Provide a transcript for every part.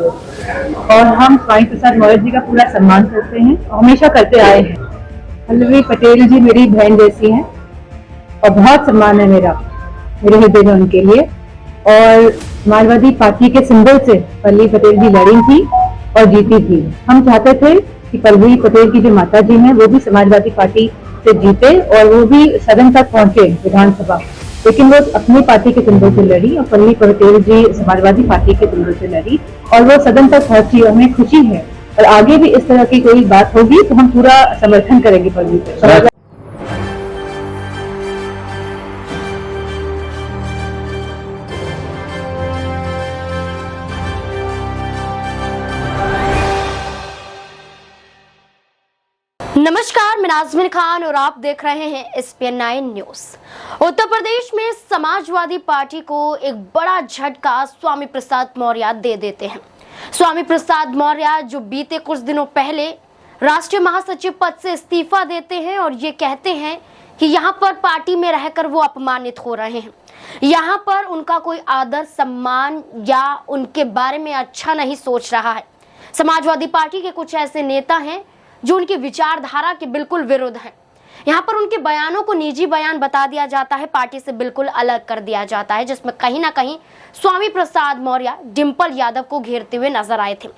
और हम स्वामी प्रसाद मौर्य जी का पूरा सम्मान करते हैं और हमेशा करते आए हैं। पल्लवी पटेल जी मेरी बहन जैसी हैं और बहुत सम्मान है मेरे हृदय में उनके लिए। और समाजवादी पार्टी के सिंबल से पल्लवी पटेल जी लड़ी थी और जीती थी। हम चाहते थे कि पल्लवी पटेल की जो माता जी हैं वो भी समाजवादी पार्टी से जीते और वो भी सदन तक पहुंचे विधानसभा, लेकिन वो अपनी पार्टी के सिंबल से लड़ी और पल्लवी पटेल जी समाजवादी पार्टी के सिंबल से लड़ी और वो सदन तक पहुंची। हमें खुशी है और आगे भी इस तरह की कोई बात होगी तो हम पूरा समर्थन करेंगे पल्लवी पटेल। नमस्कार, मैं नाज़मीन खान और आप देख रहे हैं SPN 9 न्यूज। उत्तर प्रदेश में समाजवादी पार्टी को एक बड़ा झटका स्वामी प्रसाद मौर्य दे देते हैं। स्वामी प्रसाद मौर्य जो बीते कुछ दिनों पहले राष्ट्रीय महासचिव पद से इस्तीफा देते हैं और ये कहते हैं कि यहाँ पर पार्टी में रहकर वो अपमानित हो रहे हैं, यहाँ पर उनका कोई आदर सम्मान या उनके बारे में अच्छा नहीं सोच रहा है। समाजवादी पार्टी के कुछ ऐसे नेता हैं जो उनकी विचारधारा के बिल्कुल विरुद्ध हैं। यहाँ पर उनके बयानों को निजी बयान बता दिया जाता है, पार्टी से बिल्कुल अलग कर दिया जाता है, जिसमें कहीं ना कहीं स्वामी प्रसाद मौर्य डिंपल यादव को घेरते हुए नजर आए थे।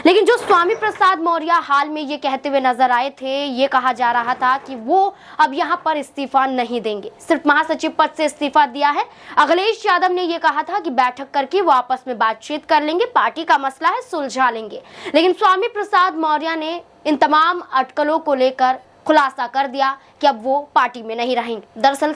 लेकिन जो स्वामी प्रसाद मौर्य हाल में ये कहते हुए नजर आए थे, ये कहा जा रहा था कि वो अब यहाँ पर इस्तीफा नहीं देंगे, सिर्फ महासचिव पद से इस्तीफा दिया है। अखिलेश यादव ने ये कहा था कि बैठक करके वो आपस में बातचीत कर लेंगे, पार्टी का मसला है सुलझा लेंगे। लेकिन स्वामी प्रसाद मौर्य ने इन तमाम अटकलों को लेकर खुलासा कर दिया कि अब वो पार्टी में नहीं रहेंगे। दरअसल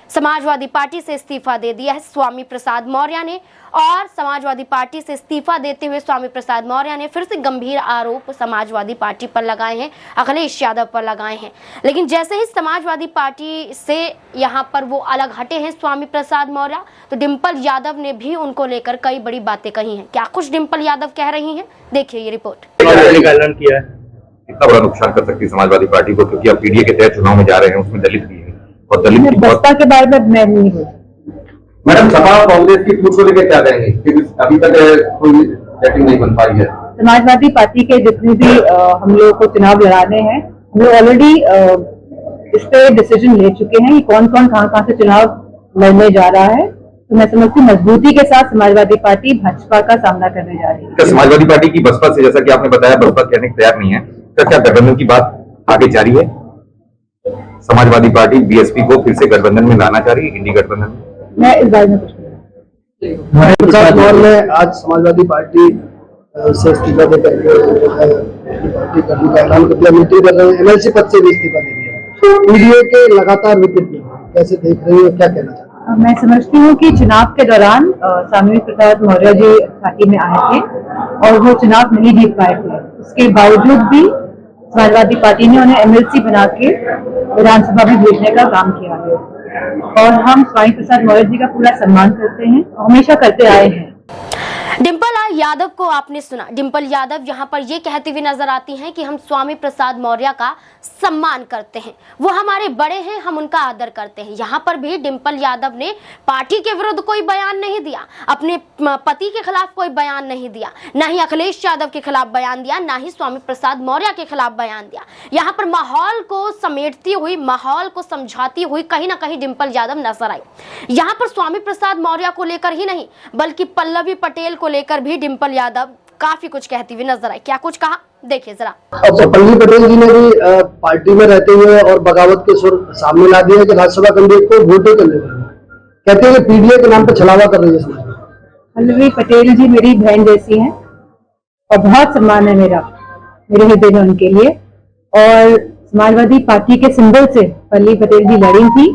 समाजवादी पार्टी से इस्तीफा दे दिया है स्वामी प्रसाद मौर्य ने, और समाजवादी पार्टी से इस्तीफा देते हुए स्वामी प्रसाद मौर्य ने फिर से गंभीर आरोप समाजवादी पार्टी पर लगाए हैं, अखिलेश यादव पर लगाए हैं। लेकिन जैसे ही समाजवादी पार्टी से यहाँ पर वो अलग हटे हैं स्वामी प्रसाद मौर्य, तो डिंपल यादव ने भी उनको लेकर कई बड़ी बातें कही हैं। क्या कुछ डिंपल यादव कह रही हैं, देखिए ये रिपोर्ट। ऐलान किया है इतना बड़ा नुकसान कर सकती है समाजवादी पार्टी को, क्योंकि आप पीडीए के तहत चुनाव में जा रहे हैं, उसमें दलित भी है और दलित की बसपा के बारे में मैं नहीं हूँ। मैडम, सपा और कांग्रेस की पूछ को लेकर क्या कहेंगे, क्योंकि अभी तक कोई सेटिंग नहीं बन पाई है। समाजवादी पार्टी के जितने भी हम लोग को चुनाव लड़ाने हैं, हम लोग ऑलरेडी इस पे डिसीजन ले चुके हैं कि कौन कौन कहाँ से चुनाव लड़ने जा रहा है। तो मैं समझती हूँ मजबूती के साथ समाजवादी पार्टी भाजपा का सामना करने जा रही है। समाजवादी पार्टी की बसपा से, जैसा कि आपने बताया, बसपा कहने को तैयार नहीं है, क्या गठबंधन की बात आगे जारी है? समाजवादी पार्टी बीएसपी को फिर से गठबंधन में लाना चाह रही है, इंडी गठबंधन में? मैं इस बारे में कुछ प्रसाद मौर्य ने आज समाजवादी पार्टी से इस्तीफा देकर पार्टी करने का ऐलान कर दिया, मीटिंग कर रहे हैं, एमएलसी पद से भी इस्तीफा दे दिया। मीडिया के लगातार विकेट कैसे देख रही है, क्या कहना चाहते हैं? मैं समझती हूँ कि चुनाव के दौरान स्वामी प्रसाद मौर्य जी पार्टी में आए थे और वो चुनाव नहीं जीत पाए थे। उसके बावजूद भी समाजवादी पार्टी ने उन्हें एमएलसी बना के विधानसभा में भेजने का काम किया है और हम स्वामी प्रसाद मौर्य जी का पूरा सम्मान करते हैं और हमेशा करते आए हैं। डिंपल यादव को आपने सुना। डिंपल यादव यहाँ पर ये कहती हुई नजर आती हैं कि हम स्वामी प्रसाद मौर्य का सम्मान करते हैं, वो हमारे बड़े हैं, हम उनका आदर करते हैं। यहाँ पर भी डिंपल यादव ने पार्टी के विरुद्ध कोई बयान नहीं दिया, अपने पति के खिलाफ कोई बयान नहीं दिया, न ही अखिलेश यादव के खिलाफ बयान दिया, न ही स्वामी प्रसाद मौर्य के खिलाफ बयान दिया। यहाँ पर माहौल को समेटती हुई, माहौल को समझाती हुई कहीं ना कहीं डिंपल यादव नजर आई। यहाँ पर स्वामी प्रसाद मौर्य को लेकर ही नहीं बल्कि पल्लवी पटेल को लेकर भी डिंपल यादव काफी कुछ कहती हुई नजर आई। क्या कुछ कहा, देखिए जरा। पल्लवी पटेल जी ने भी पार्टी में रहते हुए और बगावत के सुर सामने ला दिया कि राज्यसभा कैंडिडेट को वोटे करने देंगे, कहते हैं पीडीए के नाम पर छलावा कर रही है। पल्लवी पटेल जी मेरी बहन जैसी हैं और बहुत सम्मान है मेरे हृदय में उनके लिए। और समाजवादी पार्टी के सिंबल से पल्लवी पटेल जी लड़ी थी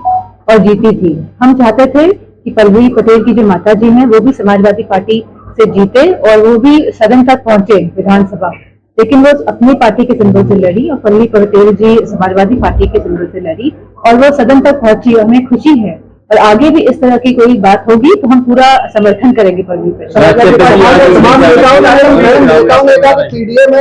और जीती थी। हम चाहते थे कि पल्लवी पटेल की जो माता जी हैं वो भी समाजवादी पार्टी से जीते और वो भी सदन तक पहुंचे विधानसभा, लेकिन वो अपनी पार्टी के सिंबल से लड़ी और पल्लवी पटेल जी समाजवादी पार्टी के सिंबल से लड़ी और वो सदन तक पहुंची। हमें खुशी है और आगे भी इस तरह की कोई बात होगी तो हम पूरा समर्थन करेंगे पल्लवी पटेल।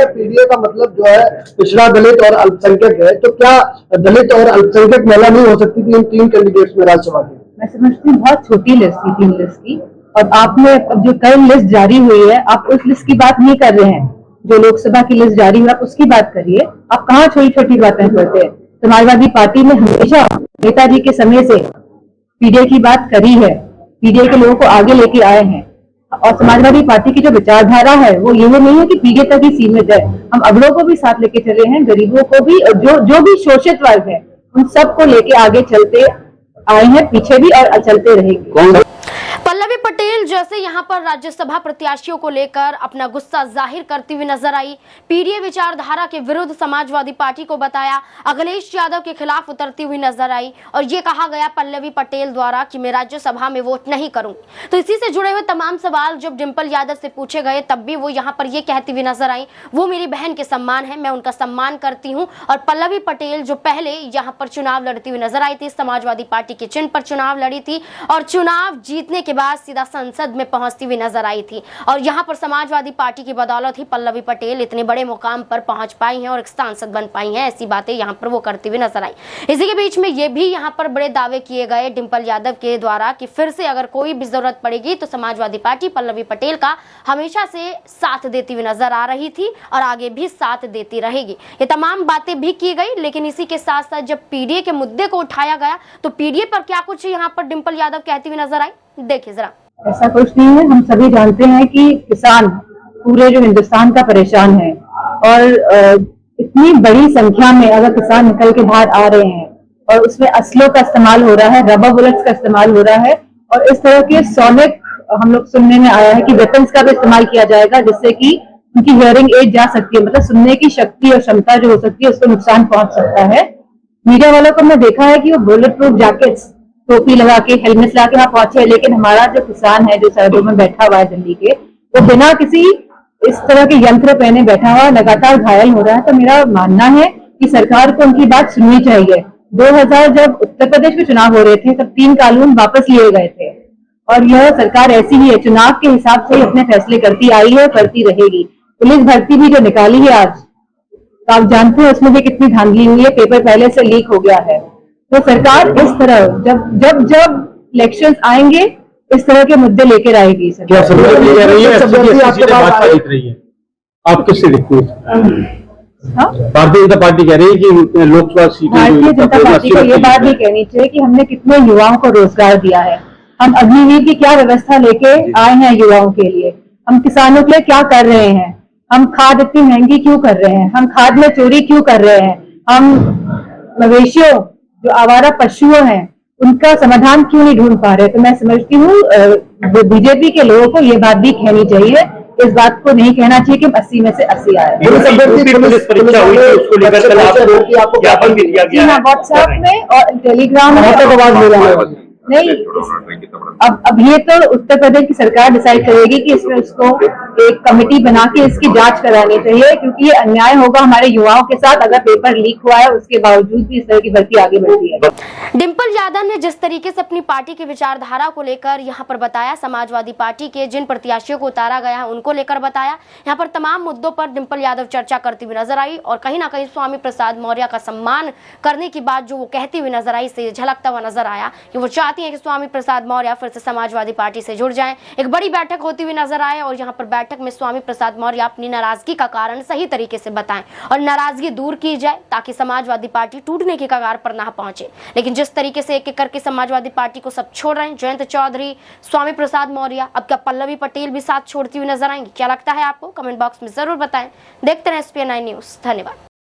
पीडीए का मतलब जो है पिछड़ा दलित और अल्पसंख्यक है, तो क्या दलित और अल्पसंख्यक महिला नहीं हो सकती थी इन तीन कैंडिडेट्स में राज्यसभा की? मैं समझती हूँ बहुत छोटी लिस्ट थी, 3 लिस्ट की, और आपने अब जो कल लिस्ट जारी हुई है, आप उस लिस्ट की बात नहीं कर रहे हैं। जो लोकसभा की लिस्ट जारी हुई आप उसकी बात करिए। आप कहाँ छोटी छोटी बातें करते हैं। समाजवादी पार्टी ने हमेशा नेताजी के समय से पीडीए की बात करी है, पीडीए के लोगों को आगे लेके आए हैं। और समाजवादी पार्टी की जो विचारधारा है वो ये नहीं है कि पीडीए तक ही सीमित है। हम अगड़ों को भी साथ लेके चले हैं, गरीबों को भी, जो भी शोषित वर्ग है उन सबको लेके आगे चलते आए हैं, पीछे भी और चलते रहेंगे। पल्लवी पटेल जैसे यहां पर राज्यसभा प्रत्याशियों को लेकर अपना गुस्सा जाहिर करती हुई नजर आई। पीडीए विचारधारा के विरुद्ध समाजवादी पार्टी को बताया, अखिलेश यादव के खिलाफ उतरती हुई नजर आई और ये कहा गया पल्लवी पटेल द्वारा कि मैं राज्यसभा में वोट नहीं करूंगी। तो इसी से जुड़े हुए तमाम सवाल जब डिंपल यादव से पूछे गए तब भी वो यहाँ पर ये कहती हुई नजर आई, वो मेरी बहन के सम्मान है, मैं उनका सम्मान करती हूँ। और पल्लवी पटेल जो पहले यहाँ पर चुनाव लड़ती हुई नजर आई थी, समाजवादी पार्टी के चिन्ह पर चुनाव लड़ी थी और चुनाव जीतने के बाद सीधा संसद में पहुंचती हुई नजर आई थी। और यहां पर समाजवादी पार्टी की बदौलत ही पल्लवी पटेल इतने बड़े मुकाम पर पहुंच पाई हैं और एक सांसद बन पाई हैं। ऐसी बातें यहां पर वो करती हुई नजर आई। इसी के बीच में ये भी यहां पर बड़े दावे किए गए डिंपल यादव के द्वारा कि फिर से अगर कोई भी जरूरत पड़ेगी तो समाजवादी पार्टी पल्लवी पटेल का हमेशा से साथ देती हुई नजर आ रही थी और आगे भी साथ देती रहेगी। ये तमाम बातें भी की गई। लेकिन इसी के साथ साथ जब पीडीए के मुद्दे को उठाया गया तो पीडीए पर क्या कुछ यहाँ पर डिंपल यादव कहती हुई नजर आई, देखिए जरा। ऐसा कुछ नहीं है। हम सभी जानते हैं कि किसान पूरे जो हिंदुस्तान का परेशान है और इतनी बड़ी संख्या में अगर किसान निकल के बाहर आ रहे हैं और उसमें असलों का इस्तेमाल हो रहा है, रबर बुलेट्स का इस्तेमाल हो रहा है और इस तरह के सोनिक हम लोग सुनने में आया है कि वेपन्स का भी इस्तेमाल किया जाएगा जिससे कि उनकी हियरिंग एज जा सकती है, मतलब सुनने की शक्ति और क्षमता जो हो सकती है उसको नुकसान पहुंच सकता है। मीडिया वालों को मैं देखा है कि वो बुलेट प्रूफ जैकेट्स, टोपी लगा के, हेलमेट लगा के वहां पहुंचे, लेकिन हमारा जो किसान है जो सरहदों में बैठा हुआ है दिल्ली के, वो बिना किसी इस तरह के यंत्र पहने बैठा हुआ लगातार घायल हो रहा है। तो मेरा मानना है कि सरकार को उनकी बात सुननी चाहिए। 2000 जब उत्तर प्रदेश में चुनाव हो रहे थे तब 3 कानून वापस लिए गए थे और यह सरकार ऐसी ही है, चुनाव के हिसाब से ही अपने फैसले करती आई है, करती रहेगी। पुलिस भर्ती भी जो निकाली है आज, तो आप जानते हैं उसमें भी कितनी धांधली हुई है, पेपर पहले से लीक हो गया है। तो सरकार इस तरह जब इलेक्शंस आएंगे इस तरह के मुद्दे लेकर आएगी। क्या सरकार ये कह रही है भाजपा जीत रही है, आप किससे देखते हैं? भारतीय जनता पार्टी कह रही है कि लोकसभा सीटें, भारतीय जनता पार्टी को ये बात भी कहनी चाहिए कि हमने कितने युवाओं को रोजगार दिया है, हम अग्निवीर की क्या व्यवस्था लेके आए हैं युवाओं के लिए, हम किसानों के लिए क्या कर रहे हैं, हम खाद इतनी महंगी क्यों कर रहे हैं, हम खाद में चोरी क्यों कर रहे हैं, हम मवेशियों जो आवारा पशुओं हैं उनका समाधान क्यों नहीं ढूंढ पा रहे। तो मैं समझती हूँ बीजेपी के लोगों को ये बात भी कहनी चाहिए, इस बात को नहीं कहना चाहिए कि 80 में से 80 आए। व्हाट्सएप में और टेलीग्राम में नहीं, अब ये तो उत्तर प्रदेश की सरकार डिसाइड करेगी कि इसमें उसको एक कमेटी बना के इसकी जांच करानी चाहिए, क्योंकि ये अन्याय होगा हमारे युवाओं के साथ अगर पेपर लीक हुआ है उसके बावजूद भी इस तरह की भर्ती आगे बढ़ती है। डिंपल यादव ने जिस तरीके से अपनी पार्टी की विचारधारा को लेकर यहाँ पर बताया, समाजवादी पार्टी के जिन प्रत्याशियों को उतारा गया है उनको लेकर बताया, यहाँ पर तमाम मुद्दों पर डिंपल यादव चर्चा करती हुई नजर आई और कहीं ना कहीं स्वामी प्रसाद मौर्य का सम्मान करने की बात जो वो कहती हुई नजर आई से झलकता हुआ नजर आया कि वो चाहती है कि स्वामी प्रसाद मौर्य फिर से समाजवादी पार्टी से जुड़ जाएं। एक बड़ी बैठक होती हुई नजर आए और यहाँ पर बैठक में स्वामी प्रसाद मौर्य अपनी नाराजगी का कारण सही तरीके से बताएं और नाराजगी दूर की जाए ताकि समाजवादी पार्टी टूटने की कगार पर ना पहुंचे। लेकिन जिस तरीके से एक एक करके समाजवादी पार्टी को सब छोड़ रहे हैं, जयंत चौधरी, स्वामी प्रसाद मौर्य, अब क्या पल्लवी पटेल भी साथ छोड़ती हुई नजर आएंगी? क्या लगता है आपको? कमेंट बॉक्स में जरूर बताएं। देखते रहें SPN9 न्यूज। धन्यवाद।